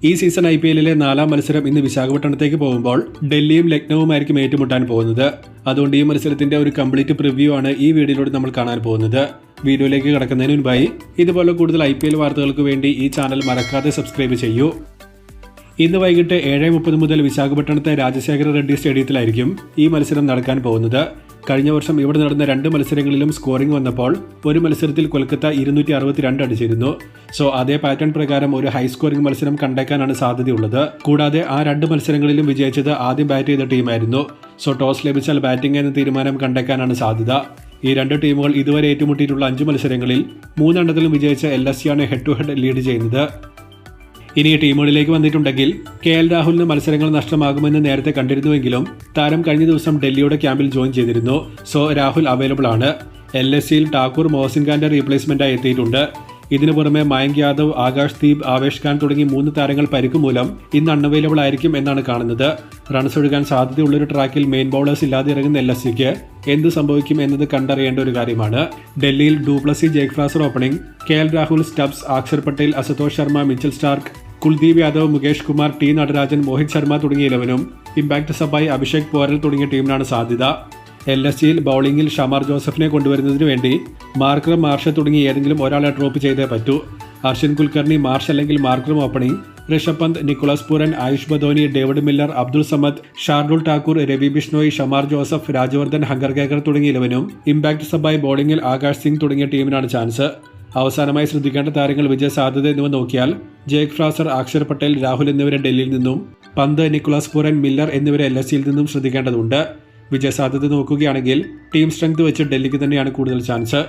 ഈ സീസൺ IPLലെ 4ാം മത്സരം ഇന്ന് വിശാഖപട്ടണത്തേക്ക് പോകുമ്പോൾ ഡൽഹിയും ലക്നൌവുമായിരിക്കും ഏറ്റുമുട്ടാൻ പോകുന്നത്. അതുകൊണ്ട് ഈ മത്സരത്തിന്റെ ഒരു കംപ്ലീറ്റ് പ്രിവ്യൂ ആണ് ഈ വീഡിയോയിലൂടെ നമ്മൾ കാണാൻ പോകുന്നത്. വീഡിയോയിലേക്ക് കടക്കുന്നതിന് മുൻപായി ഇതുപോലെ കൂടുതൽ IPL വാർത്തകൾക്ക് വേണ്ടി ഈ ചാനൽ മറക്കാതെ സബ്സ്ക്രൈബ് ചെയ്യൂ. ഇന്ന് വൈകിട്ട് 7:30 മുതൽ വിശാഖപട്ടണത്തെ രാജശേഖര റെഡ്ഡി സ്റ്റേഡിയത്തിലായിരിക്കും ഈ മത്സരം നടക്കാൻ പോകുന്നത്. കഴിഞ്ഞ വർഷം ഇവിടെ നടന്ന 2 മത്സരങ്ങളിലും സ്കോറിംഗ് വന്നപ്പോൾ ഒരു മത്സരത്തിൽ കൊൽക്കത്ത 262 അടിച്ചിരുന്നു. സോ അതേ പാറ്റേൺ പ്രകാരം ഒരു ഹൈ സ്കോറിംഗ് മത്സരം കണ്ടേക്കാനാണ് സാധ്യതയുള്ളത്. കൂടാതെ ആ 2 മത്സരങ്ങളിലും വിജയിച്ചത് ആദ്യം ബാറ്റ് ചെയ്ത ടീമായിരുന്നു. സോ ടോസ് ലഭിച്ചാൽ ബാറ്റിംഗ് എന്ന തീരുമാനം കണ്ടേക്കാനാണ് സാധ്യത. ഈ 2 ടീമുകൾ ഇതുവരെ ഏറ്റുമുട്ടിയിട്ടുള്ള 5 മത്സരങ്ങളിൽ 3 എണ്ണത്തിലും വിജയിച്ച LSC ആണ് ഹെഡ് ടു ഹെഡ് ലീഡ് ചെയ്യുന്നത്. ഇനി ടീമുകളിലേക്ക് വന്നിട്ടുണ്ടെങ്കിൽ KL രാഹുലിന് മത്സരങ്ങൾ നഷ്ടമാകുമെന്ന് നേരത്തെ കണ്ടിരുന്നുവെങ്കിലും താരം കഴിഞ്ഞ ദിവസം ഡൽഹിയുടെ ക്യാമ്പിൽ ജോയിൻ ചെയ്തിരുന്നു. സോ രാഹുൽ അവൈലബിൾ ആണ്. LSCയിൽ ടാക്കൂർ മോഹസിൻ ഖാന്റെ റീപ്ലേസ്മെന്റായി എത്തിയിട്ടുണ്ട്. ഇതിനു പുറമെ മയങ്ക് യാദവ്, ആകാശ് ദീപ്, ആവേശ് ഖാൻ തുടങ്ങി 3 താരങ്ങൾ പരിക്ക് മൂലം ഇന്ന് അൺഅവൈലബിൾ ആയിരിക്കും എന്നാണ് കാണുന്നത്. റൺസ് ഒഴുകാൻ സാധ്യതയുള്ളൊരു ട്രാക്കിൽ മെയിൻ ബൗളേഴ്സ് ഇല്ലാതെ ഇറങ്ങുന്ന LSCക്ക് എന്ത് സംഭവിക്കും എന്നത് കണ്ടറിയേണ്ട ഒരു കാര്യമാണ്. ഡൽഹിയിൽ du Plessis, Jake Fraser opening, KL Rahul, Stubbs, Axar Patel, Ashutosh Sharma, Mitchell Starc, Kuldeep Yadav, Mukesh Kumar, T Natarajan, Mohit Sharma തുടങ്ങിയ 11ഉം ഇമ്പാക്ട് സബായി, അഭിഷേക് പോരൽ തുടങ്ങിയ ടീമിനാണ് സാധ്യത. LSCയിൽ ബൌളിംഗിൽ ഷമാർ ജോസഫിനെ കൊണ്ടുവരുന്നതിന് വേണ്ടി മാർക്രം, മാർഷ് തുടങ്ങി ഏതെങ്കിലും ഒരാളെ ഡ്രോപ്പ് ചെയ്തേ പറ്റൂ. ഹർഷൻ കുൽക്കർണി, മാർഷ് അല്ലെങ്കിൽ Markram opening, Rishabh Pant, Nicholas Pooran, Ayush Badoni, David Miller, Abdul Samad, Shardul Thakur, Ravi Bishnoi, Shamar Joseph, Rajvardhan, Hangargekar തുടങ്ങിയ 11ഉം ഇമ്പാക്ട് സബായി ബൌളിംഗിൽ ആകാശ് സിംഗ് തുടങ്ങിയ ടീമിനാണ് ചാൻസ്. അവസാനമായി ശ്രദ്ധിക്കേണ്ട താരങ്ങൾ വിജയ സാധ്യത എന്നിവ നോക്കിയാൽ ജേക്ക് ഫ്രാസർ, അക്ഷർ പട്ടേൽ, രാഹുൽ എന്നിവരെ ഡൽഹിയിൽ നിന്നും, പന്ത്, നിക്കോളാസ് പൂരൻ, മില്ലർ എന്നിവരെ LSCയിൽ നിന്നും ശ്രദ്ധിക്കേണ്ടതുണ്ട്. വിജയ സാധ്യത നോക്കുകയാണെങ്കിൽ ടീം സ്ട്രെങ്ത് വെച്ച് ഡൽഹിക്ക് തന്നെയാണ് കൂടുതൽ ചാൻസ്.